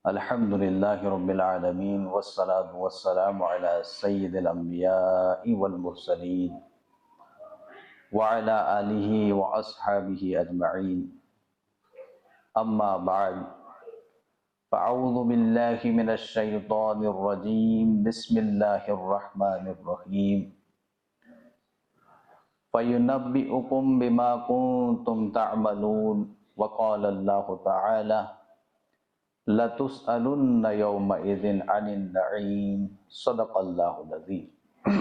الحمد للہ رب العالمین والصلاة والسلام علی سید الانبیاء والمرسلین وعلی آلہ واصحابہ اجمعین اما بعد فاعوذ باللہ من الشیطان الرجیم بسم اللہ الرحمن الرحیم فَيُنَبِّئُكُم بِمَا كُنتُمْ تَعْمَلُونَ وقال اللہ تعالی لَتُسْأَلُنَّ يَوْمَئِذٍ عَنِ النَّعِيمِ صدق اللہ العظیم۔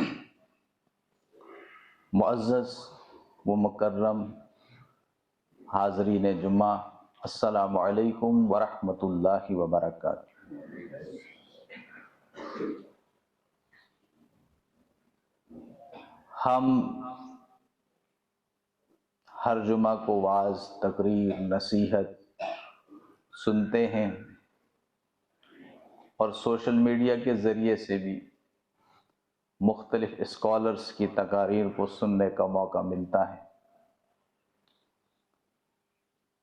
معزز و مکرم حاضرین جمعہ، السلام علیکم ورحمۃ اللہ وبرکاتہ۔ ہم ہر جمعہ کو وعظ، تقریر، نصیحت سنتے ہیں اور سوشل میڈیا کے ذریعے سے بھی مختلف اسکالرز کی تقاریر کو سننے کا موقع ملتا ہے۔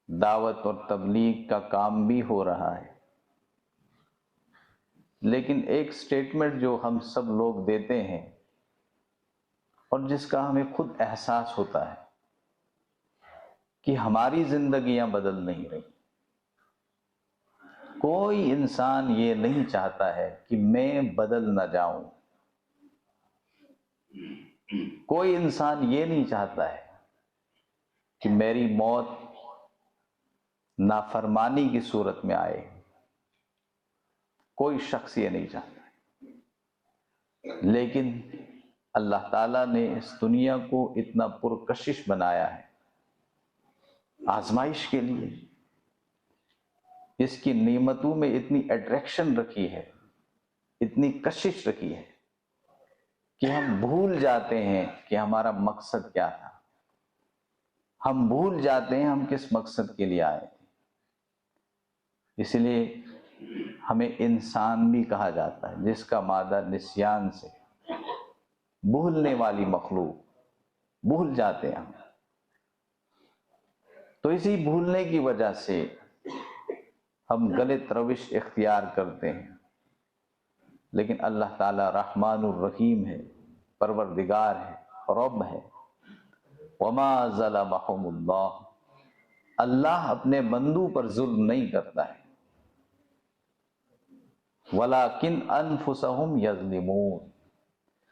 دعوت اور تبلیغ کا کام بھی ہو رہا ہے، لیکن ایک سٹیٹمنٹ جو ہم سب لوگ دیتے ہیں اور جس کا ہمیں خود احساس ہوتا ہے کہ ہماری زندگیاں بدل نہیں رہی۔ کوئی انسان یہ نہیں چاہتا ہے کہ میں بدل نہ جاؤں، کوئی انسان یہ نہیں چاہتا ہے کہ میری موت نافرمانی کی صورت میں آئے، کوئی شخص یہ نہیں چاہتا۔ لیکن اللہ تعالیٰ نے اس دنیا کو اتنا پرکشش بنایا ہے آزمائش کے لیے، اس کی نعمتوں میں اتنی اٹریکشن رکھی ہے، اتنی کشش رکھی ہے کہ ہم بھول جاتے ہیں کہ ہمارا مقصد کیا تھا، ہم بھول جاتے ہیں ہم کس مقصد کے لیے آئے تھے۔ اس لیے ہمیں انسان بھی کہا جاتا ہے، جس کا مادہ نسیان سے، بھولنے والی مخلوق، بھول جاتے ہیں ہم۔ تو اسی بھولنے کی وجہ سے ہم غلط روش اختیار کرتے ہیں، لیکن اللہ تعالیٰ رحمان الرحیم ہے، پروردگار ہے، رب ہے۔ وما ظلمهم اللہ، اللہ اپنے بندوں پر ظلم نہیں کرتا ہے، ولکن انفسهم یظلمون،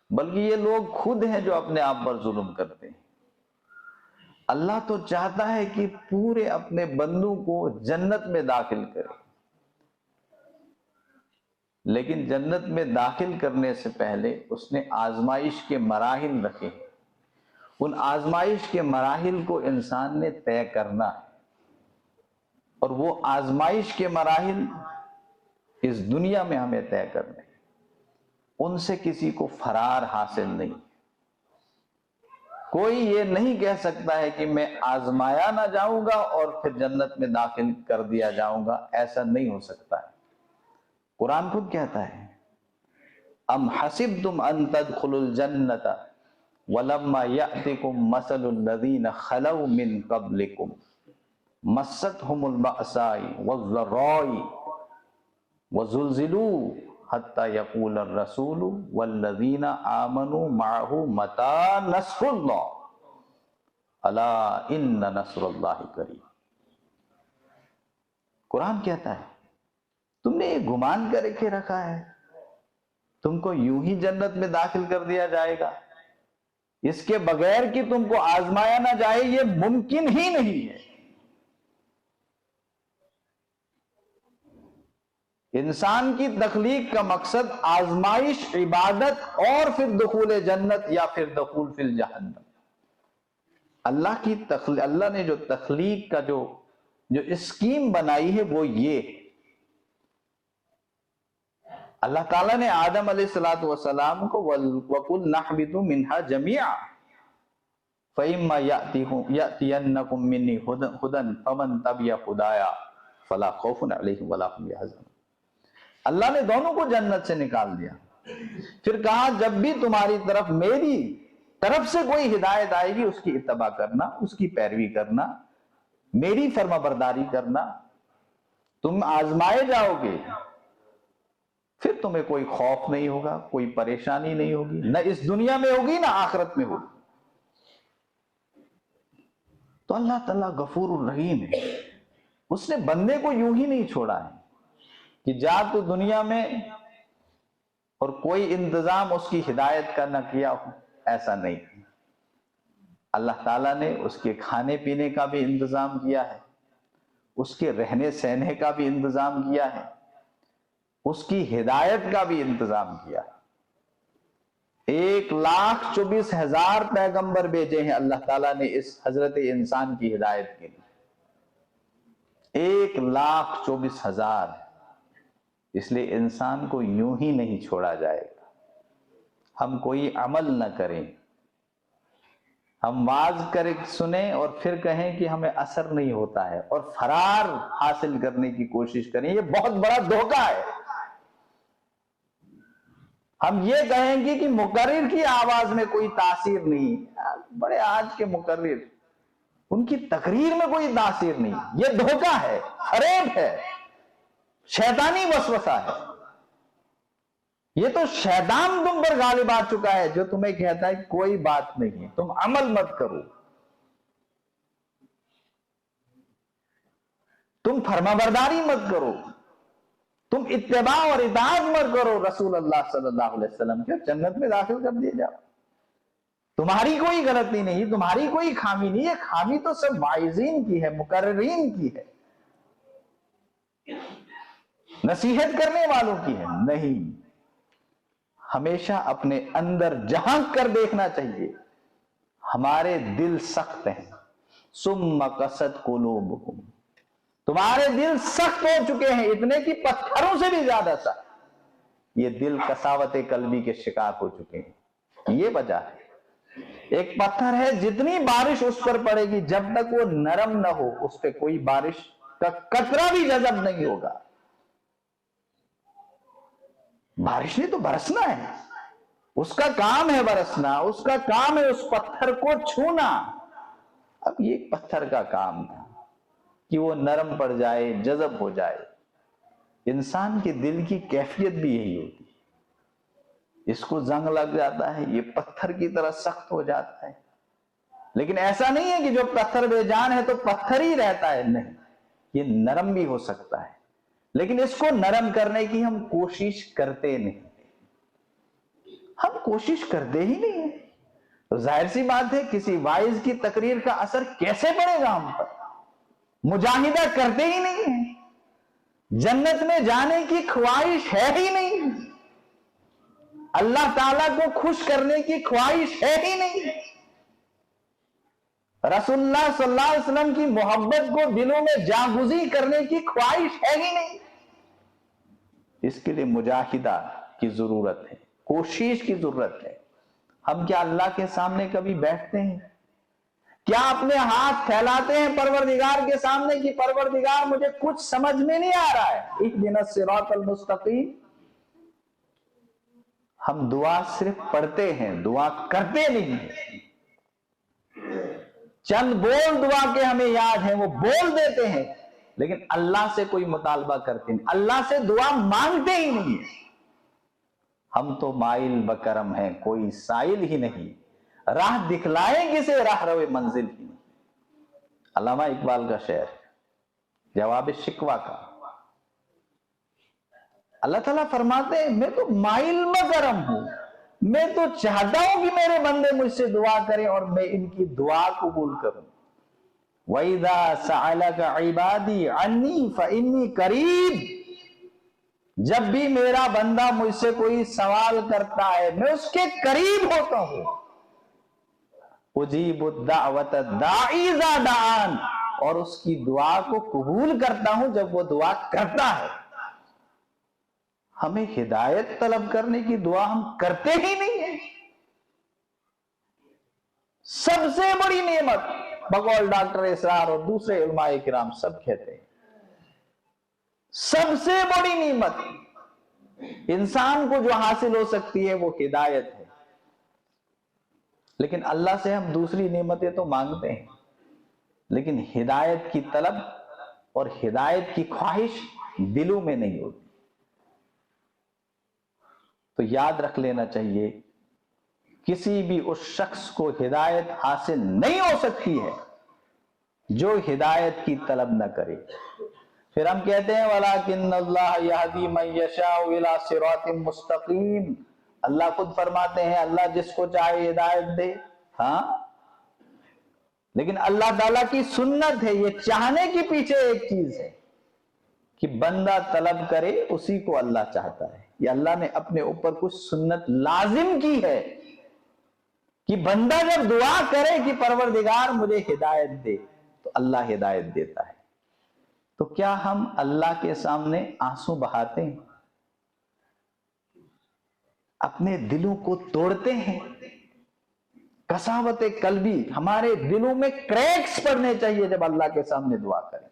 بلکہ یہ لوگ خود ہیں جو اپنے آپ پر ظلم کرتے ہیں۔ اللہ تو چاہتا ہے کہ پورے اپنے بندوں کو جنت میں داخل کرے، لیکن جنت میں داخل کرنے سے پہلے اس نے آزمائش کے مراحل رکھے۔ ان آزمائش کے مراحل کو انسان نے طے کرنا ہے، اور وہ آزمائش کے مراحل اس دنیا میں ہمیں طے کرنے، ان سے کسی کو فرار حاصل نہیں۔ کوئی یہ نہیں کہہ سکتا ہے کہ میں آزمایا نہ جاؤں گا اور پھر جنت میں داخل کر دیا جاؤں گا، ایسا نہیں ہو سکتا ہے۔ قرآن خود کہتا ہے ام حسبتم ان تدخلوا الجنۃ ولما یأتکم مثل الذین خلوا من قبلکم مستهم البأساء والضراء وزلزلوا حتی یقول الرسول والذین آمنوا معه متی نصر اللہ الا ان نصر اللہ قریب۔ قرآن کہتا ہے تم نے یہ گمان کر کے رکھا ہے تم کو یوں ہی جنت میں داخل کر دیا جائے گا، اس کے بغیر کہ تم کو آزمایا نہ جائے، یہ ممکن ہی نہیں ہے۔ انسان کی تخلیق کا مقصد آزمائش، عبادت اور پھر دخول جنت یا پھر دخول فی الجہنم۔ اللہ نے جو تخلیق کا جو اسکیم بنائی ہے وہ یہ ہے۔ اللہ تعالیٰ نے آدم علیہ السلام کو وَقُلْنَا اهْبِطُوا مِنْهَا جَمِيعًا فَإِمَّا يَأْتِيَنَّكُم مِّنِّي هُدًى فَمَن تَبِعَ هُدَايَ فَلَا خَوْفٌ عَلَيْهِمْ وَلَا هُمْ يَحْزَنُونَ۔ اللہ نے دونوں کو جنت سے نکال دیا، پھر کہا جب بھی تمہاری طرف میری طرف سے کوئی ہدایت آئے گی اس کی اتباع کرنا، اس کی پیروی کرنا، میری فرما برداری کرنا، تم آزمائے جاؤ گے، پھر تمہیں کوئی خوف نہیں ہوگا، کوئی پریشانی نہیں ہوگی، نہ اس دنیا میں ہوگی نہ آخرت میں ہوگی۔ تو اللہ تعالیٰ غفور الرحیم ہے، اس نے بندے کو یوں ہی نہیں چھوڑا ہے کہ جا تو دنیا میں اور کوئی انتظام اس کی ہدایت کا نہ کیا ہو، ایسا نہیں۔ اللہ تعالیٰ نے اس کے کھانے پینے کا بھی انتظام کیا ہے، اس کے رہنے سہنے کا بھی انتظام کیا ہے، اس کی ہدایت کا بھی انتظام کیا ہے۔ 1,24,000 پیغمبر بھیجے ہیں اللہ تعالیٰ نے اس حضرت انسان کی ہدایت کے لیے، 1,24,000۔ اس لیے انسان کو یوں ہی نہیں چھوڑا جائے گا۔ ہم کوئی عمل نہ کریں، ہم واعظ کریں سنیں اور پھر کہیں کہ ہمیں اثر نہیں ہوتا ہے اور فرار حاصل کرنے کی کوشش کریں، یہ بہت بڑا دھوکہ ہے۔ ہم یہ کہیں گے کہ مقرر کی آواز میں کوئی تاثیر نہیں، بڑے آج کے مقرر، ان کی تقریر میں کوئی تاثیر نہیں، یہ دھوکہ ہے، فریب ہے، شیطانی وسوسہ ہے۔ یہ تو شیطان تم پر غالب آ چکا ہے جو تمہیں کہتا ہے کوئی بات نہیں ہے، تم عمل مت کرو، تم فرمانبرداری مت کرو، تم اتباع اور اطاعت مت کرو رسول اللہ صلی اللہ علیہ وسلم کے، جنت میں داخل کر دیے جاؤ۔ تمہاری کوئی غلطی نہیں، تمہاری کوئی خامی نہیں، یہ خامی تو سب واعظین کی ہے، مقررین کی ہے، نصیحت کرنے والوں کی ہے۔ نہیں، ہمیشہ اپنے اندر جھانک کر دیکھنا چاہیے، ہمارے دل سخت ہیں، ثم قست قلوبکم، تمہارے دل سخت ہو چکے ہیں، اتنے کی پتھروں سے بھی زیادہ سخت، یہ دل قساوت قلبی کے شکار ہو چکے ہیں۔ یہ وجہ ہے، ایک پتھر ہے جتنی بارش اس پر پڑے گی جب تک وہ نرم نہ ہو اس پہ کوئی بارش کا قطرہ بھی جذب نہیں ہوگا۔ بارش نے تو برسنا ہے، اس کا کام ہے برسنا، اس کا کام ہے اس پتھر کو چھونا۔ اب یہ پتھر کا کام تھا کہ وہ نرم پڑ جائے، جذب ہو جائے۔ انسان کے دل کی کیفیت بھی یہی ہوتی ہے، اس کو زنگ لگ جاتا ہے، یہ پتھر کی طرح سخت ہو جاتا ہے۔ لیکن ایسا نہیں ہے کہ جو پتھر بے جان ہے تو پتھر ہی رہتا ہے، نہیں، یہ نرم بھی ہو سکتا ہے، لیکن اس کو نرم کرنے کی ہم کوشش کرتے نہیں، ہم کوشش کرتے ہی نہیں ہیں۔ تو ظاہر سی بات ہے کسی واعظ کی تقریر کا اثر کیسے پڑے گا ہم پر؟ مجاہدہ کرتے ہی نہیں ہیں، جنت میں جانے کی خواہش ہے ہی نہیں، اللہ تعالیٰ کو خوش کرنے کی خواہش ہے ہی نہیں، رسول اللہ صلی اللہ علیہ وسلم کی محبت کو دلوں میں جاگزی کرنے کی خواہش ہے ہی نہیں۔ اس کے لیے مجاہدہ کی ضرورت ہے، کوشش کی ضرورت ہے۔ ہم کیا اللہ کے سامنے کبھی بیٹھتے ہیں؟ کیا اپنے ہاتھ پھیلاتے ہیں پروردگار کے سامنے کہ پروردگار مجھے کچھ سمجھ میں نہیں آ رہا ہے، اہدنا الصراط المستقیم؟ ہم دعا صرف پڑھتے ہیں، دعا کرتے نہیں ہیں۔ چند بول دعا کے ہمیں یاد ہیں، وہ بول دیتے ہیں، لیکن اللہ سے کوئی مطالبہ کرتے نہیں، اللہ سے دعا مانگتے ہی نہیں ہیں۔ ہم تو مائل بکرم ہیں، کوئی سائل ہی نہیں، راہ دکھلائیں کسے راہ روے منزل ہی نہیں۔ علامہ اقبال کا شعر، جواب شکوہ کا۔ اللہ تعالیٰ فرماتے ہیں میں تو مائل بکرم ہوں، میں تو چاہتا ہوں کہ میرے بندے مجھ سے دعا کریں اور میں ان کی دعا قبول کروں۔ وَإِذَا سَأَلَكَ عِبَادِي عَنِّي فَإِنِّي قَرِيبٌ، جب بھی میرا بندہ مجھ سے کوئی سوال کرتا ہے میں اس کے قریب ہوتا ہوں۔ اجیب الدعوۃ الداعی اذا دعان، اور اس کی دعا کو قبول کرتا ہوں جب وہ دعا کرتا ہے۔ ہمیں ہدایت طلب کرنے کی دعا ہم کرتے ہی نہیں ہیں۔ سب سے بڑی نعمت بقول ڈاکٹر اسرار اور دوسرے علماء کرام سب کہتے ہیں، سب سے بڑی نعمت انسان کو جو حاصل ہو سکتی ہے وہ ہدایت ہے۔ لیکن اللہ سے ہم دوسری نعمتیں تو مانگتے ہیں، لیکن ہدایت کی طلب اور ہدایت کی خواہش دلوں میں نہیں ہوتی. تو یاد رکھ لینا چاہیے کسی بھی اس شخص کو ہدایت حاصل نہیں ہو سکتی ہے جو ہدایت کی طلب نہ کرے. پھر ہم کہتے ہیں وَلَٰكِنَّ اللَّهَ يَهْدِي مَن يَشَاءُ إِلَىٰ صِرَاطٍ مُسْتَقِيمٍ. اللہ خود فرماتے ہیں اللہ جس کو چاہے ہدایت دے. ہاں لیکن اللہ تعالیٰ کی سنت ہے, یہ چاہنے کے پیچھے ایک چیز ہے کہ بندہ طلب کرے, اسی کو اللہ چاہتا ہے. یہ اللہ نے اپنے اوپر کچھ سنت لازم کی ہے کہ بندہ جب دعا کرے کہ پروردگار مجھے ہدایت دے تو اللہ ہدایت دیتا ہے. تو کیا ہم اللہ کے سامنے آنسو بہاتے ہیں, اپنے دلوں کو توڑتے ہیں؟ قساوت قلبی, ہمارے دلوں میں کریکس پڑنے چاہیے جب اللہ کے سامنے دعا کریں.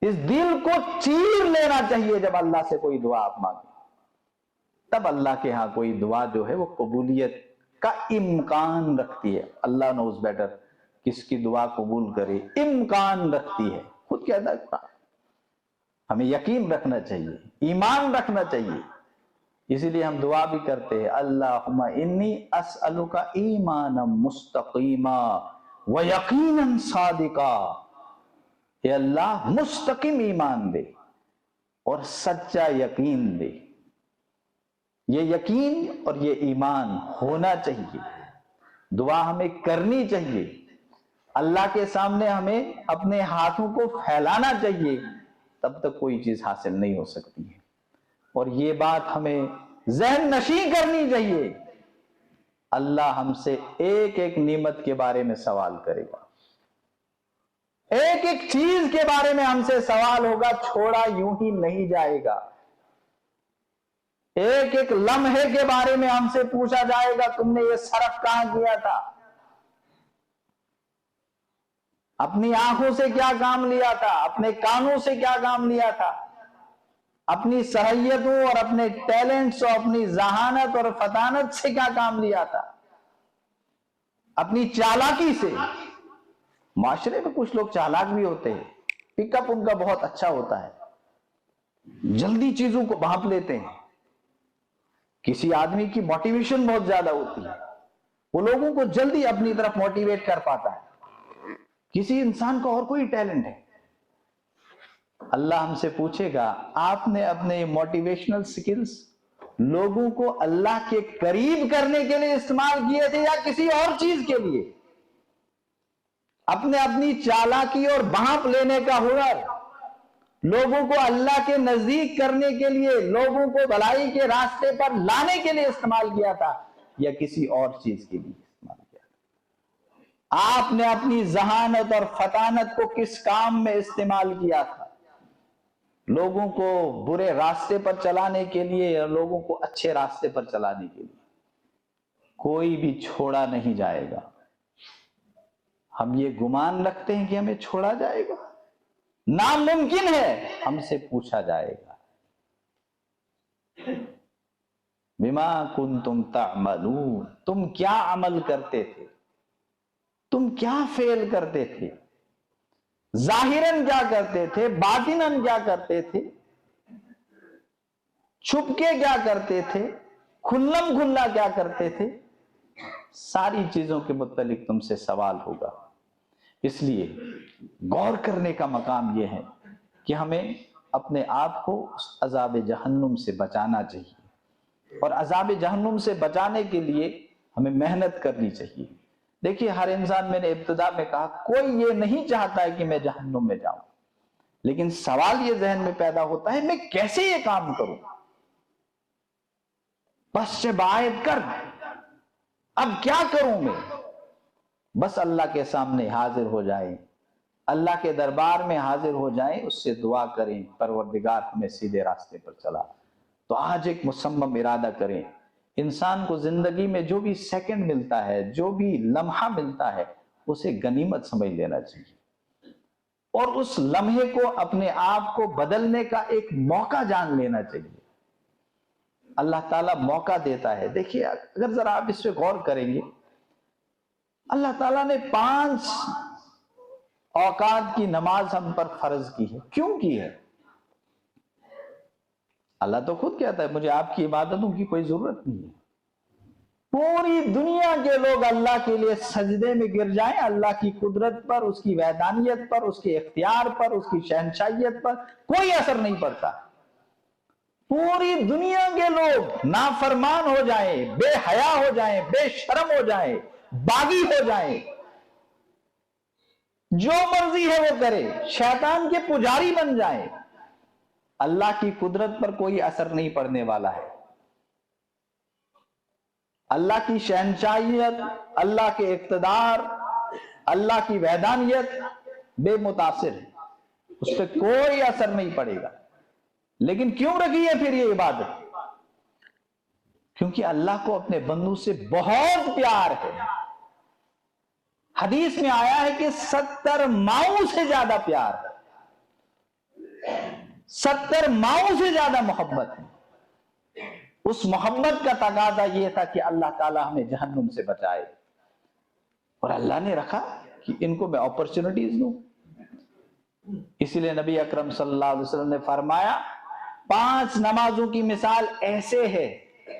اس دل کو چیر لینا چاہیے جب اللہ سے کوئی دعا آپ مانگیں. تب اللہ کے ہاں کوئی دعا جو ہے وہ قبولیت کا امکان رکھتی ہے. اللہ نوز بیٹر کس کی دعا قبول کرے, امکان رکھتی ہے. خود کہتا ہے ہمیں یقین رکھنا چاہیے, ایمان رکھنا چاہیے. اسی لیے ہم دعا بھی کرتے ہیں اللہم انی اسألک ایمانا مستقیما و یقینا صادقا. اے اللہ مستقیم ایمان دے اور سچا یقین دے. یہ یقین اور یہ ایمان ہونا چاہیے. دعا ہمیں کرنی چاہیے, اللہ کے سامنے ہمیں اپنے ہاتھوں کو پھیلانا چاہیے, تب تک کوئی چیز حاصل نہیں ہو سکتی ہے. اور یہ بات ہمیں ذہن نشین کرنی چاہیے, اللہ ہم سے ایک ایک نعمت کے بارے میں سوال کرے گا, ایک ایک چیز کے بارے میں ہم سے سوال ہوگا, چھوڑا یوں ہی نہیں جائے گا. ایک ایک لمحے کے بارے میں ہم سے پوچھا جائے گا تم نے یہ صرف کہاں کیا تھا, اپنی آنکھوں سے کیا کام لیا تھا, اپنے کانوں سے کیا کام لیا تھا, اپنی صلاحیتوں اور اپنے ٹیلنٹس اور اپنی ذہانت اور فطانت سے کیا کام لیا تھا, اپنی چالاکی سے. معاشرے میں کچھ لوگ چالاک بھی ہوتے ہیں, پک اپ ان کا بہت اچھا ہوتا ہے, جلدی چیزوں کو بھانپ لیتے ہیں. کسی آدمی کی موٹیویشن بہت زیادہ ہوتی ہے, وہ لوگوں کو جلدی اپنی طرف موٹیویٹ کر پاتا ہے. کسی انسان کو اور کوئی ٹیلنٹ ہے, اللہ ہم سے پوچھے گا آپ نے اپنے موٹیویشنل سکلز لوگوں کو اللہ کے قریب کرنے کے لیے استعمال کیے تھے یا کسی اور چیز کے لیے؟ اپنی چالاکی اور بھانپ لینے کا ہنر لوگوں کو اللہ کے نزدیک کرنے کے لیے, لوگوں کو بھلائی کے راستے پر لانے کے لیے استعمال کیا تھا یا کسی اور چیز کے لیے استعمال کیا تھا؟ آپ نے اپنی ذہانت اور فطانت کو کس کام میں استعمال کیا تھا؟ لوگوں کو برے راستے پر چلانے کے لیے یا لوگوں کو اچھے راستے پر چلانے کے لیے؟ کوئی بھی چھوڑا نہیں جائے گا. ہم یہ گمان رکھتے ہیں کہ ہمیں چھوڑا جائے گا, ناممکن ہے. ہم سے پوچھا جائے گا بما کنتم تعملون, تم کیا عمل کرتے تھے, تم کیا فعل کرتے تھے, ظاہراً کیا کرتے تھے, باطناً کیا کرتے تھے, چھپ کے کیا کرتے تھے, کھلم کھلا کیا کرتے تھے. ساری چیزوں کے متعلق تم سے سوال ہوگا. اس لیے غور کرنے کا مقام یہ ہے کہ ہمیں اپنے آپ کو اس عذاب جہنم سے بچانا چاہیے, اور عذاب جہنم سے بچانے کے لیے ہمیں محنت کرنی چاہیے. دیکھیے ہر انسان, میں نے ابتدا میں کہا, کوئی یہ نہیں چاہتا ہے کہ میں جہنم میں جاؤں, لیکن سوال یہ ذہن میں پیدا ہوتا ہے میں کیسے یہ کام کروں. بس سے باعث کر, اب کیا کروں میں؟ بس اللہ کے سامنے حاضر ہو جائیں, اللہ کے دربار میں حاضر ہو جائیں, اس سے دعا کریں پروردگار ہمیں سیدھے راستے پر چلا. تو آج ایک مصمم ارادہ کریں, انسان کو زندگی میں جو بھی سیکنڈ ملتا ہے, جو بھی لمحہ ملتا ہے, اسے غنیمت سمجھ لینا چاہیے, اور اس لمحے کو اپنے آپ کو بدلنے کا ایک موقع جان لینا چاہیے. اللہ تعالیٰ موقع دیتا ہے. دیکھیے اگر ذرا آپ اس پہ غور کریں گے, اللہ تعالیٰ نے 5 اوقات کی نماز ہم پر فرض کی ہے. کیوں کی ہے؟ اللہ تو خود کہتا ہے مجھے آپ کی عبادتوں کی کوئی ضرورت نہیں ہے. پوری دنیا کے لوگ اللہ کے لیے سجدے میں گر جائیں، اللہ کی قدرت پر، اس کی وحدانیت پر، اس کے اختیار پر، اس کی شہنشاہیت پر کوئی اثر نہیں پڑتا. پوری دنیا کے لوگ نافرمان ہو جائیں، بے حیا ہو جائیں، بے شرم ہو جائیں، باغی ہو جائیں، جو مرضی ہے وہ کرے، شیطان کے پجاری بن جائیں، اللہ کی قدرت پر کوئی اثر نہیں پڑنے والا ہے. اللہ کی شہنشاہیت، اللہ کے اقتدار، اللہ کی وحدانیت بے متاثر ہے، اس پہ کوئی اثر نہیں پڑے گا. لیکن کیوں رکھی ہے پھر یہ عبادت؟ کیونکہ اللہ کو اپنے بندوں سے بہت پیار ہے. حدیث میں آیا ہے کہ 70 ماؤں سے زیادہ پیار ہے، 70 ماؤں سے زیادہ محبت ہے. اس محبت کا تقاضا یہ تھا کہ اللہ تعالی ہمیں جہنم سے بچائے، اور اللہ نے رکھا کہ ان کو میں اپرچونٹیز دوں. اسی لیے نبی اکرم صلی اللہ علیہ وسلم نے فرمایا 5 نمازوں کی مثال ایسے ہے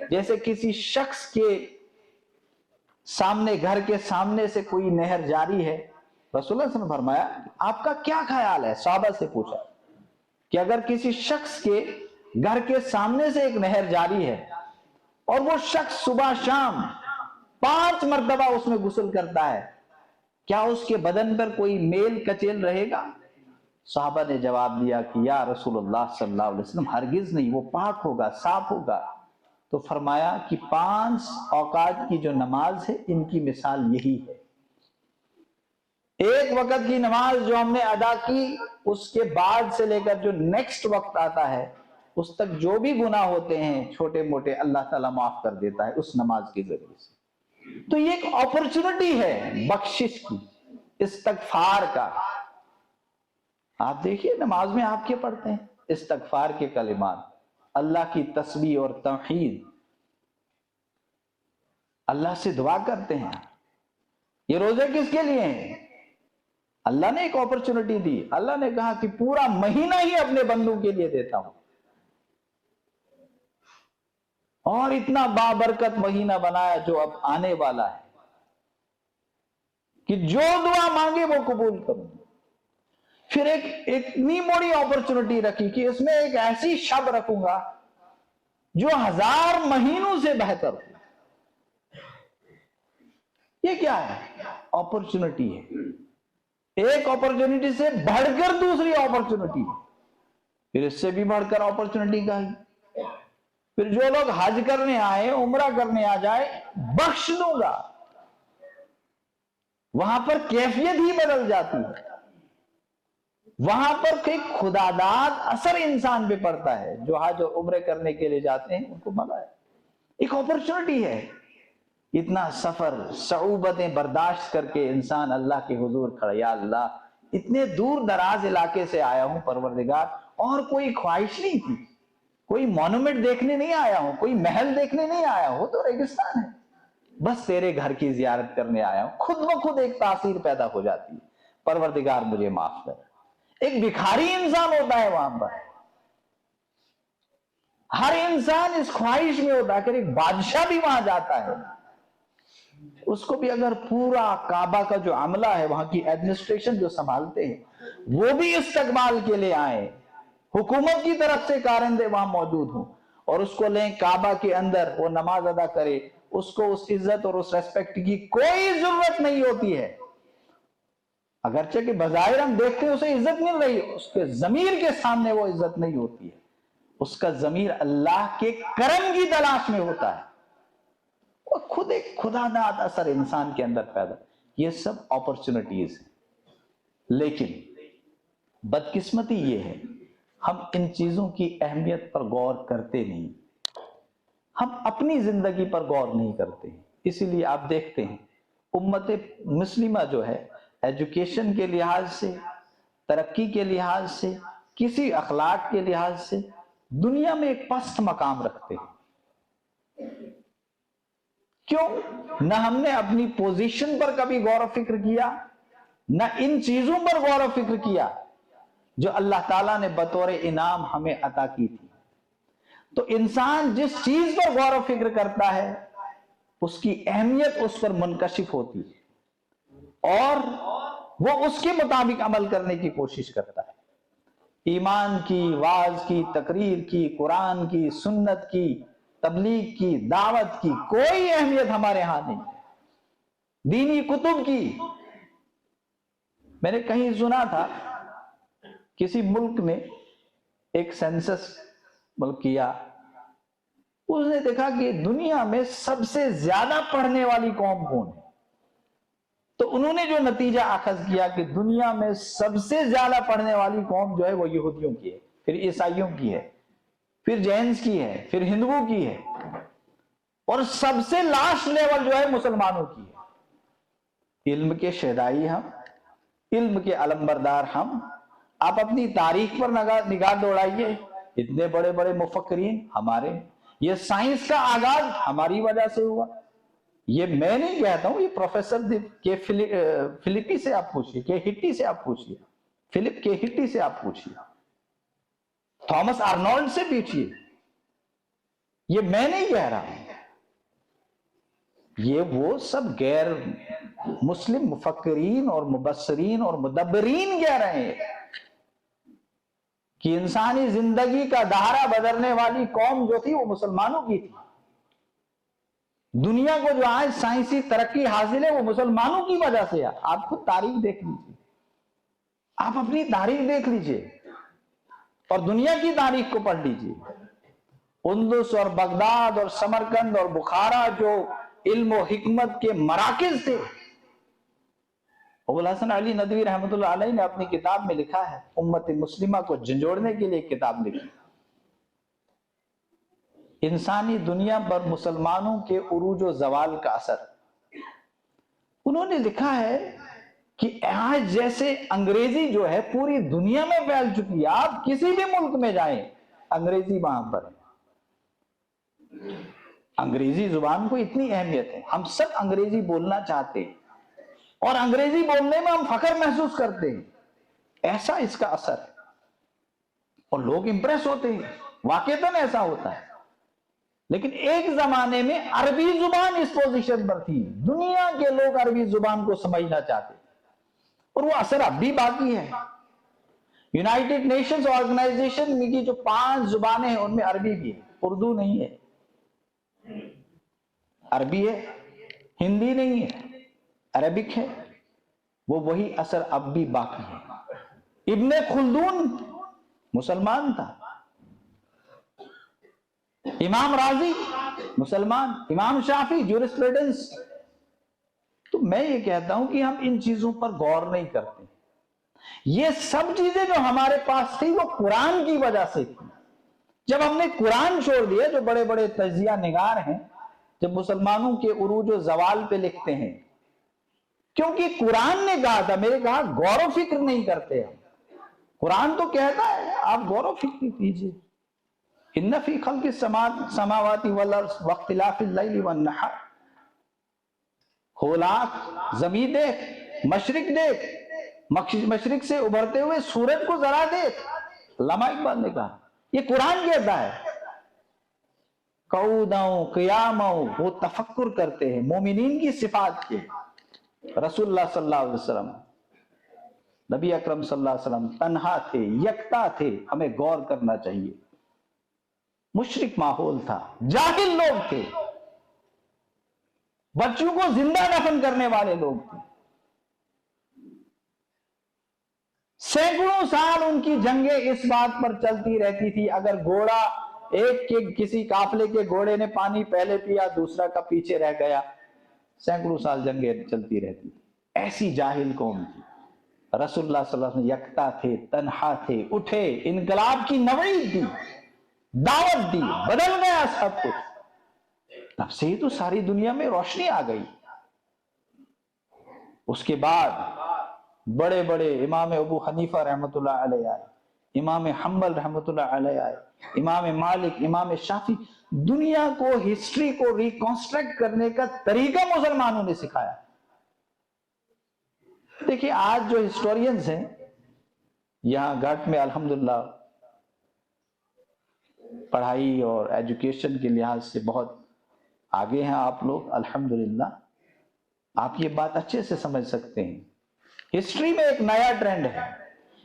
جیسے کسی شخص کے سامنے، گھر کے سامنے سے کوئی نہر جاری ہے. رسول اللہ صلی اللہ علیہ وسلم نے فرمایا آپ کا کیا خیال ہے؟ صحابہ سے پوچھا کہ اگر کسی شخص کے گھر کے سامنے سے ایک نہر جاری ہے اور وہ شخص صبح شام 5 مرتبہ اس میں غسل کرتا ہے، کیا اس کے بدن پر کوئی میل کچیل رہے گا؟ صحابہ نے جواب دیا کہ یا رسول اللہ صلی اللہ علیہ وسلم ہرگز نہیں، وہ پاک ہوگا، صاف ہوگا. تو فرمایا کہ 5 اوقات کی جو نماز ہے ان کی مثال یہی ہے. ایک وقت کی نماز جو ہم نے ادا کی، اس کے بعد سے لے کر جو نیکسٹ وقت آتا ہے اس تک جو بھی گناہ ہوتے ہیں چھوٹے موٹے، اللہ تعالیٰ معاف کر دیتا ہے اس نماز کے ذریعے سے. تو یہ ایک اپرچونٹی ہے بخشش کی، استغفار کا. آپ دیکھیے نماز میں آپ کیا پڑھتے ہیں؟ استغفار کے کلمات، اللہ کی تسبیح اور توحید، اللہ سے دعا کرتے ہیں. یہ روزے کس کے لیے ہیں؟ اللہ نے ایک اپرچونٹی دی. اللہ نے کہا کہ پورا مہینہ ہی اپنے بندوں کے لیے دیتا ہوں، اور اتنا بابرکت مہینہ بنایا جو اب آنے والا ہے کہ جو دعا مانگے وہ قبول کروں. پھر ایک اتنی بڑی اپرچونٹی رکھی کہ اس میں ایک ایسی شب رکھوں گا جو 1000 مہینوں سے بہتر ہو. یہ کیا ہے؟ اپرچونٹی ہے. ایک اپرچونٹی سے بڑھ کر دوسری اپرچونٹی ہے، پھر اس سے بھی بڑھ کر اپرچونٹی کا ہی. پھر جو لوگ حج کرنے آئے، عمرہ کرنے آ جائے، بخش دوں گا. وہاں پر کیفیت ہی بدل جاتی ہے. وہاں پر ایک خداداد اثر انسان پہ پڑتا ہے. جو حج اور عمرے کرنے کے لیے جاتے ہیں ان کو مزہ ہے. ایک اپرچونٹی ہے. اتنا سفر، صعوبتیں برداشت کر کے انسان اللہ کے حضور کھڑا، یا اللہ اتنے دور دراز علاقے سے آیا ہوں پروردگار، اور کوئی خواہش نہیں تھی، کوئی مونومنٹ دیکھنے نہیں آیا ہوں، کوئی محل دیکھنے نہیں آیا ہوں، تو ریگستان ہے، بس تیرے گھر کی زیارت کرنے آیا ہوں. خود بخود ایک تاثیر پیدا ہو جاتی ہے، پروردگار مجھے معاف کر. ایک بھکاری انسان ہوتا ہے وہاں پر. ہر انسان اس خواہش میں ہوتا ہے کہ ایک بادشاہ بھی وہاں جاتا ہے، اس کو بھی اگر پورا کعبہ کا جو عملہ ہے، وہاں کی ایڈمنسٹریشن جو سنبھالتے ہیں، وہ بھی استقبال کے لیے آئیں، حکومت کی طرف سے کارندے وہاں موجود ہوں، اور اس کو لیں کعبہ کے اندر، وہ نماز ادا کرے، اس کو اس عزت اور اس ریسپیکٹ کی کوئی ضرورت نہیں ہوتی ہے. اگرچہ کہ بظاہر ہم دیکھتے ہیں اسے عزت مل رہی ہے، اس کے ضمیر کے سامنے وہ عزت نہیں ہوتی ہے. اس کا ضمیر اللہ کے کرم کی تلاش میں ہوتا ہے. وہ خود ایک خداداد اثر انسان کے اندر پیدا. یہ سب اپرچونٹیز ہیں. لیکن بدقسمتی یہ ہے ہم ان چیزوں کی اہمیت پر غور کرتے نہیں، ہم اپنی زندگی پر غور نہیں کرتے. اسی لیے آپ دیکھتے ہیں امت مسلمہ جو ہے ایجوکیشن کے لحاظ سے، ترقی کے لحاظ سے، کسی اخلاق کے لحاظ سے دنیا میں ایک پست مقام رکھتے ہیں. کیوں؟ نہ ہم نے اپنی پوزیشن پر کبھی غور و فکر کیا، نہ ان چیزوں پر غور و فکر کیا جو اللہ تعالیٰ نے بطور انعام ہمیں عطا کی تھی۔ تو انسان جس چیز پر غور و فکر کرتا ہے اس کی اہمیت اس پر منکشف ہوتی ہے اور وہ اس کے مطابق عمل کرنے کی کوشش کرتا ہے۔ ایمان کی، وعظ کی، تقریر کی، قرآن کی، سنت کی، تبلیغ کی، دعوت کی کوئی اہمیت ہمارے ہاں نہیں، دینی کتب کی۔ میں نے کہیں سنا تھا کسی ملک نے ایک سینسس کیا، اس نے دیکھا کہ دنیا میں سب سے زیادہ پڑھنے والی قوم کون ہے، تو انہوں نے جو نتیجہ اخذ کیا کہ دنیا میں سب سے زیادہ پڑھنے والی قوم جو ہے وہ یہودیوں کی ہے، پھر عیسائیوں کی ہے، پھر جینز کی ہے، پھر ہندوؤں کی ہے، اور سب سے لاسٹ لیول جو ہے مسلمانوں کی ہے۔ علم کے شہدائی ہم، علم کے علمبردار ہم۔ آپ اپنی تاریخ پر نگاہ دوڑائیے، اتنے بڑے بڑے مفکرین ہمارے، یہ سائنس کا آغاز ہماری وجہ سے ہوا۔ یہ میں نہیں کہتا ہوں، یہ پروفیسر فلپی سے آپ پوچھئے، کہ ہٹی سے آپ پوچھئے، فلپ کے ہٹی سے آپ پوچھئے، تھامس آرنولڈ سے پوچھئے، یہ میں نہیں کہہ رہا ہوں، یہ وہ سب غیر مسلم مفکرین اور مبصرین اور مدبرین کہہ رہے ہیں کہ انسانی زندگی کا دہرہ بدلنے والی قوم جو تھی وہ مسلمانوں کی تھی۔ دنیا کو جو آج سائنسی ترقی حاصل ہے وہ مسلمانوں کی وجہ سے ہے۔ آپ خود تاریخ دیکھ لیجئے، آپ اپنی تاریخ دیکھ لیجئے اور دنیا کی تاریخ کو پڑھ لیجئے۔ اندلس اور بغداد اور سمرقند اور بخارا جو علم و حکمت کے مراکز تھے، ابو الحسن علی ندوی رحمۃ اللہ علیہ نے اپنی کتاب میں لکھا ہے، امت مسلمہ کو جھنجھوڑنے کے لیے ایک کتاب لکھی، انسانی دنیا پر مسلمانوں کے عروج و زوال کا اثر۔ انہوں نے لکھا ہے کہ آج جیسے انگریزی جو ہے پوری دنیا میں پھیل چکی ہے، آپ کسی بھی ملک میں جائیں انگریزی وہاں پر ہے۔ انگریزی زبان کو اتنی اہمیت ہے، ہم سب انگریزی بولنا چاہتے ہیں اور انگریزی بولنے میں ہم فخر محسوس کرتے ہیں، ایسا اس کا اثر ہے اور لوگ امپریس ہوتے ہیں، واقعتاً ایسا ہوتا ہے۔ لیکن ایک زمانے میں عربی زبان اس پوزیشن پر تھی، دنیا کے لوگ عربی زبان کو سمجھنا چاہتے اور وہ اثر اب بھی باقی ہے۔ یونائٹڈ نیشنز آرگنائزیشن میں کی جو 5 زبانیں ہیں ان میں عربی بھی ہے، اردو نہیں ہے، عربی ہے، ہندی نہیں ہے، عربک ہے، وہ وہی اثر اب بھی باقی ہے۔ ابن خلدون مسلمان تھا، امام راضی مسلمان، امام شافعی جورسپروڈنس۔ تو میں یہ کہتا ہوں کہ ہم ان چیزوں پر غور نہیں کرتے۔ یہ سب چیزیں جو ہمارے پاس تھی وہ قرآن کی وجہ سے تھی۔ جب ہم نے قرآن چھوڑ دیا، جو بڑے بڑے تجزیہ نگار ہیں جب مسلمانوں کے عروج و زوال پہ لکھتے ہیں، کیونکہ قرآن نے کہا تھا، میرے کہا غور و فکر نہیں کرتے ہم۔ قرآن تو کہتا ہے آپ غور و فکر کیجئے، ان فی خلق السماوات والارض واختلاف اللیل والنہار، ہولاک زمین دیکھ، مشرق دیکھ، مشرق سے ابھرتے ہوئے سورج کو ذرا دیکھ، علامہ اقبال نے کہا، یہ قرآن کہتا ہے۔ قعوداں قیاماں وہ تفکر کرتے ہیں، مومنین کی صفات کے۔ رسول اللہ صلی اللہ علیہ وسلم، نبی اکرم صلی اللہ علیہ وسلم تنہا تھے، یکتا تھے، ہمیں غور کرنا چاہیے۔ مشرک ماحول تھا، جاہل لوگ تھے، بچوں کو زندہ دفن کرنے والے لوگ تھے، سینکڑوں سال ان کی جنگیں اس بات پر چلتی رہتی تھی، اگر گھوڑا ایک کے کسی قافلے کے گھوڑے نے پانی پہلے پیا، دوسرا کا پیچھے رہ گیا، سینکڑوں سال جنگیں چلتی رہتی تھی۔ ایسی جاہل قوم تھی۔ رسول اللہ صلی اللہ علیہ وسلم یکتا تھے، تنہا تھے، اٹھے، انقلاب کی نوعید دی، دعوت دی، بدل گیا سب کچھ۔ تب سے ہی تو ساری دنیا میں روشنی آ گئی۔ اس کے بعد بڑے بڑے امام ابو حنیفہ رحمۃ اللہ علیہ آئے، امام حنبل رحمۃ اللہ علیہ آئے، امام مالک، امام شافعی۔ دنیا کو، ہسٹری کو ریکنسٹرکٹ کرنے کا طریقہ مسلمانوں نے سکھایا۔ دیکھیے آج جو ہسٹورینز ہیں یہاں گھاٹ میں الحمدللہ پڑھائی اور ایجوکیشن کے لحاظ سے بہت آگے ہیں آپ لوگ الحمدللہ. آپ یہ بات اچھے سے سمجھ سکتے ہیں. ہسٹری میں ایک نیا ٹرینڈ ہے.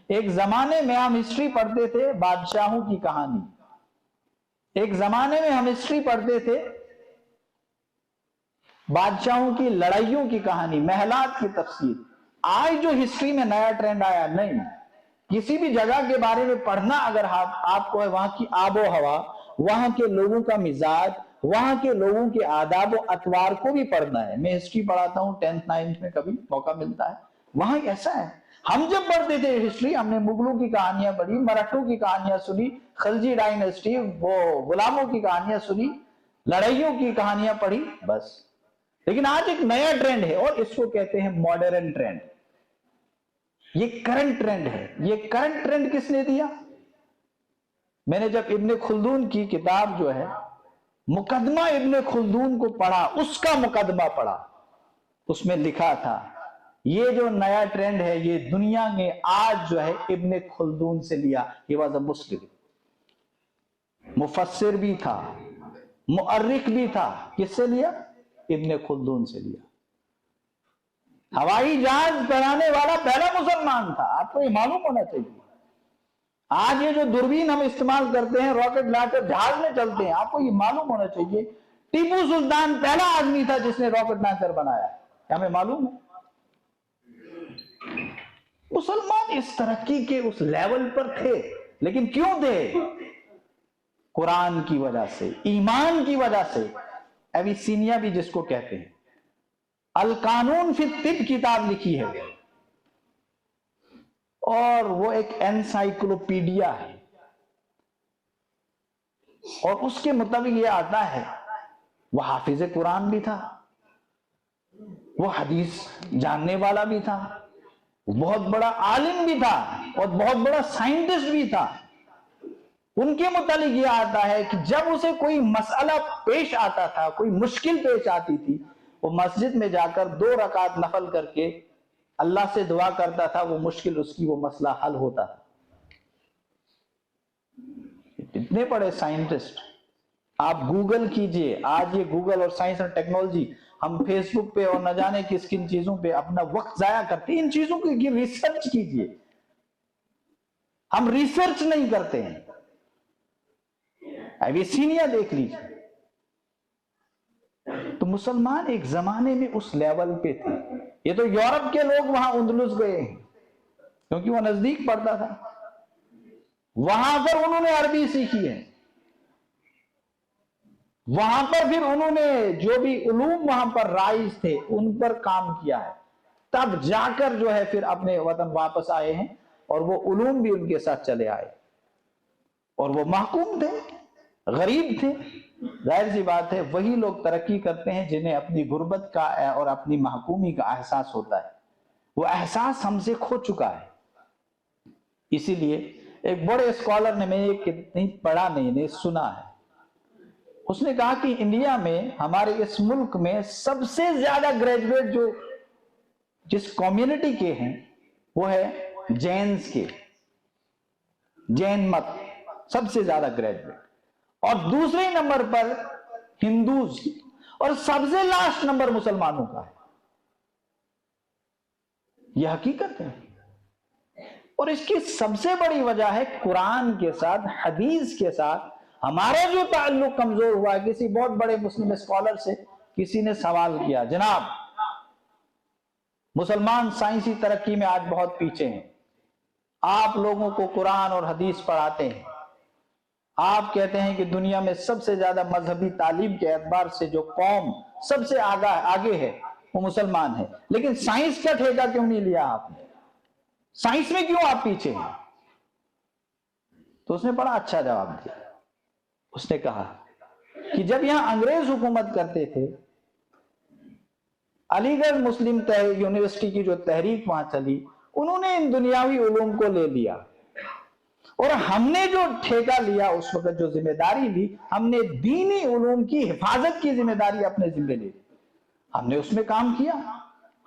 ایک زمانے میں ہم ہسٹری پڑھتے تھے بادشاہوں کی کہانی, ایک زمانے میں ہم ہسٹری پڑھتے تھے بادشاہوں کی لڑائیوں کی کہانی, محلات کی تفصیل. آج جو ہسٹری میں نیا ٹرینڈ آیا, نہیں, کسی بھی جگہ کے بارے میں پڑھنا اگر آپ کو ہے, وہاں کی آب و ہوا, وہاں کے لوگوں کا مزاج, وہاں کے لوگوں کے آداب و اطوار کو بھی پڑھنا ہے. میں ہسٹری پڑھاتا ہوں 10th 9th میں, کبھی موقع ملتا ہے. وہاں ایسا ہے, ہم جب پڑھتے تھے ہسٹری, ہم نے مغلوں کی کہانیاں پڑھی, مراٹھوں کی کہانیاں سنی, خلجی ڈائنسٹی, وہ غلاموں کی کہانیاں سنی, لڑائیوں کی کہانیاں پڑھی, بس. لیکن آج ایک نیا ٹرینڈ ہے اور اس کو کہتے ہیں ماڈرن ٹرینڈ. یہ کرنٹ ٹرینڈ ہے. یہ کرنٹ ٹرینڈ کس نے دیا؟ میں نے جب ابن خلدون کی کتاب جو ہے مقدمہ ابن خلدون کو پڑھا, اس کا مقدمہ پڑھا, اس میں لکھا تھا یہ جو نیا ٹرینڈ ہے یہ دنیا میں آج جو ہے ابن خلدون سے لیا. He was a Muslim, مفسر بھی تھا, مؤرخ بھی تھا. کس سے لیا؟ ابن خلدون سے لیا. ہوائی جہاز بنانے والا پہلا مسلمان تھا. آپ کو یہ معلوم ہونا چاہیے. آج یہ جو دوربین ہم استعمال کرتے ہیں, راکٹ لانچر جہاز میں چلتے ہیں, آپ کو یہ معلوم ہونا چاہیے ٹیپو سلطان پہلا آدمی تھا جس نے راکٹ لانچر بنایا. ہمیں معلوم ہے. مسلمان اس ترقی کے اس لیول پر تھے, لیکن کیوں تھے؟ قرآن کی وجہ سے, ایمان کی وجہ سے. ایویسینیا بھی جس کو کہتے ہیں, القانون فی الطب کتاب لکھی ہے, اور وہ ایک انسائکلوپیڈیا ہے, اور اس کے مطابق یہ آتا ہے وہ حافظ قرآن بھی تھا, وہ حدیث جاننے والا بھی تھا, بہت بڑا عالم بھی تھا, اور بہت بڑا سائنٹسٹ بھی تھا. ان کے متعلق یہ آتا ہے کہ جب اسے کوئی مسئلہ پیش آتا تھا, کوئی مشکل پیش آتی تھی, وہ مسجد میں جا کر 2 رکعت نفل کر کے اللہ سے دعا کرتا تھا, وہ مشکل اس کی وہ مسئلہ حل ہوتا تھا. اتنے بڑے سائنٹسٹ. آپ گوگل کیجئے, آج یہ گوگل اور سائنس اور ٹیکنالوجی, ہم فیس بک پہ اور نہ جانے کس کن چیزوں پہ اپنا وقت ضائع کرتے ہیں. ان چیزوں کی ریسرچ کیجئے. ہم ریسرچ نہیں کرتے ہیں. ایویسینیا دیکھ لیجئے. تو مسلمان ایک زمانے میں اس لیول پہ تھے. یہ تو یورپ کے لوگ وہاں اندلس گئے ہیں کیونکہ وہ نزدیک پڑتا تھا, وہاں پر انہوں نے عربی سیکھی ہے, وہاں پر پھر انہوں نے جو بھی علوم وہاں پر رائج تھے ان پر کام کیا ہے, تب جا کر جو ہے پھر اپنے وطن واپس آئے ہیں, اور وہ علوم بھی ان کے ساتھ چلے آئے, اور وہ محکوم تھے, غریب تھے. ظاہر سی بات ہے وہی لوگ ترقی کرتے ہیں جنہیں اپنی غربت کا اور اپنی محکومی کا احساس ہوتا ہے. وہ احساس ہم سے کھو چکا ہے. اسی لیے ایک بڑے اسکالر نے, میں یہ پڑھا نہیں سنا ہے, اس نے کہا کہ انڈیا میں, ہمارے اس ملک میں سب سے زیادہ گریجویٹ جو جس کمیونٹی کے ہیں وہ ہے جینز کے, جین مت سب سے زیادہ گریجویٹ, اور دوسرے نمبر پر ہندوز, اور سب سے لاسٹ نمبر مسلمانوں کا ہے. یہ حقیقت ہے. اور اس کی سب سے بڑی وجہ ہے قرآن کے ساتھ, حدیث کے ساتھ ہمارا جو تعلق کمزور ہوا ہے. کسی بہت بڑے مسلم اسکالر سے کسی نے سوال کیا, جناب مسلمان سائنسی ترقی میں آج بہت پیچھے ہیں, آپ لوگوں کو قرآن اور حدیث پڑھاتے ہیں, آپ کہتے ہیں کہ دنیا میں سب سے زیادہ مذہبی تعلیم کے اعتبار سے جو قوم سب سے آگے ہے وہ مسلمان ہے, لیکن سائنس کا ٹھیکہ کیوں نہیں لیا آپ نے؟ سائنس میں کیوں آپ پیچھے ہیں؟ تو اس نے بڑا اچھا جواب دیا. اس نے کہا کہ جب یہاں انگریز حکومت کرتے تھے, علی گڑھ مسلم یونیورسٹی کی جو تحریک وہاں چلی, انہوں نے ان دنیاوی علوم کو لے لیا, اور ہم نے جو ٹھیکہ لیا اس وقت, جو ذمہ داری لی, ہم نے دینی علوم کی حفاظت کی ذمہ داری اپنے ذمہ لی. ہم نے اس میں کام کیا,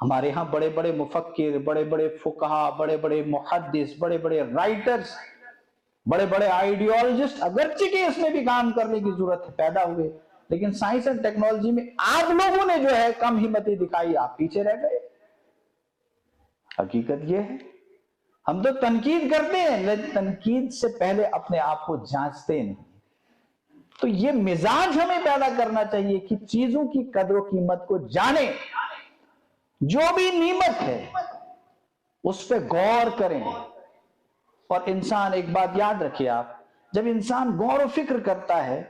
ہمارے ہاں بڑے بڑے مفکر، بڑے بڑے فقہا، بڑے بڑے محدث، بڑے بڑے رائٹرز، بڑے بڑے آئیڈیالوجسٹ، اگرچہ کہ اس میں بھی کام کرنے کی ضرورت ہے، پیدا ہوئے، لیکن سائنس اینڈ ٹیکنالوجی میں آپ لوگوں نے جو ہے کم ہمتی دکھائی، آپ پیچھے رہ گئے۔ حقیقت یہ ہے، ہم تو تنقید کرتے ہیں لیکن تنقید سے پہلے اپنے آپ کو جانچتے نہیں۔ تو یہ مزاج ہمیں پیدا کرنا چاہیے کہ چیزوں کی قدر و قیمت کو جانیں، جو بھی نعمت ہے اس پہ غور کریں۔ اور انسان، ایک بات یاد رکھیے آپ، جب انسان غور و فکر کرتا ہے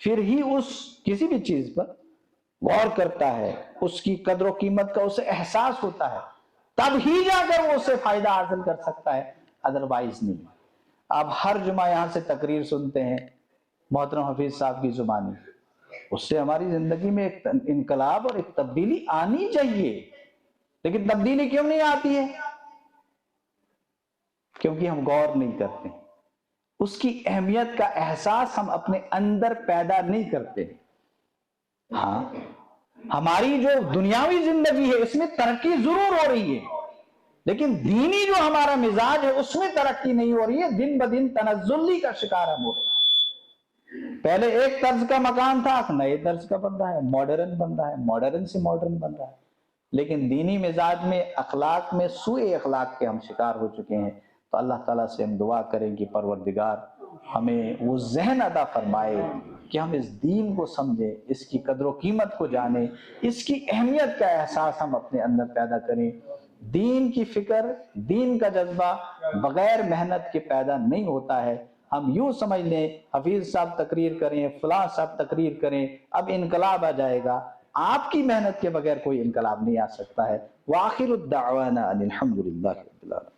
پھر ہی اس کسی بھی چیز پر غور کرتا ہے، اس کی قدر و قیمت کا اسے احساس ہوتا ہے، تب ہی جا کر وہ اس سے فائدہ حاصل کر سکتا ہے، ادروائز نہیں۔ آپ ہر جمعہ یہاں سے تقریر سنتے ہیں محترم حفیظ صاحب کی زبانی، اس سے ہماری زندگی میں ایک انقلاب اور ایک تبدیلی آنی چاہیے، لیکن تبدیلی کیوں نہیں آتی ہے؟ کیونکہ ہم غور نہیں کرتے، اس کی اہمیت کا احساس ہم اپنے اندر پیدا نہیں کرتے۔ ہاں، ہماری جو دنیاوی زندگی ہے اس میں ترقی ضرور ہو رہی ہے، لیکن دینی جو ہمارا مزاج ہے اس میں ترقی نہیں ہو رہی ہے، دن بدن تنزلی کا شکار ہم ہو رہے ہیں۔ پہلے ایک طرز کا مکان تھا، نئے طرز کا بن رہا ہے، ماڈرن بن رہا ہے، ماڈرن سے ماڈرن بن رہا ہے، لیکن دینی مزاج میں، اخلاق میں سوء اخلاق کے ہم شکار ہو چکے ہیں۔ تو اللہ تعالیٰ سے ہم دعا کریں کہ پروردگار ہمیں وہ ذہن عطا فرمائے کہ ہم اس دین کو سمجھیں، اس کی قدر و قیمت کو جانیں، اس کی اہمیت کا احساس ہم اپنے اندر پیدا کریں۔ دین کی فکر، دین کا جذبہ بغیر محنت کے پیدا نہیں ہوتا ہے۔ ہم یوں سمجھ لیں حفیظ صاحب تقریر کریں، فلاں صاحب تقریر کریں، اب انقلاب آ جائے گا، آپ کی محنت کے بغیر کوئی انقلاب نہیں آ سکتا ہے۔ وآخر الدعوانا ان الحمد للہ رب العالمین۔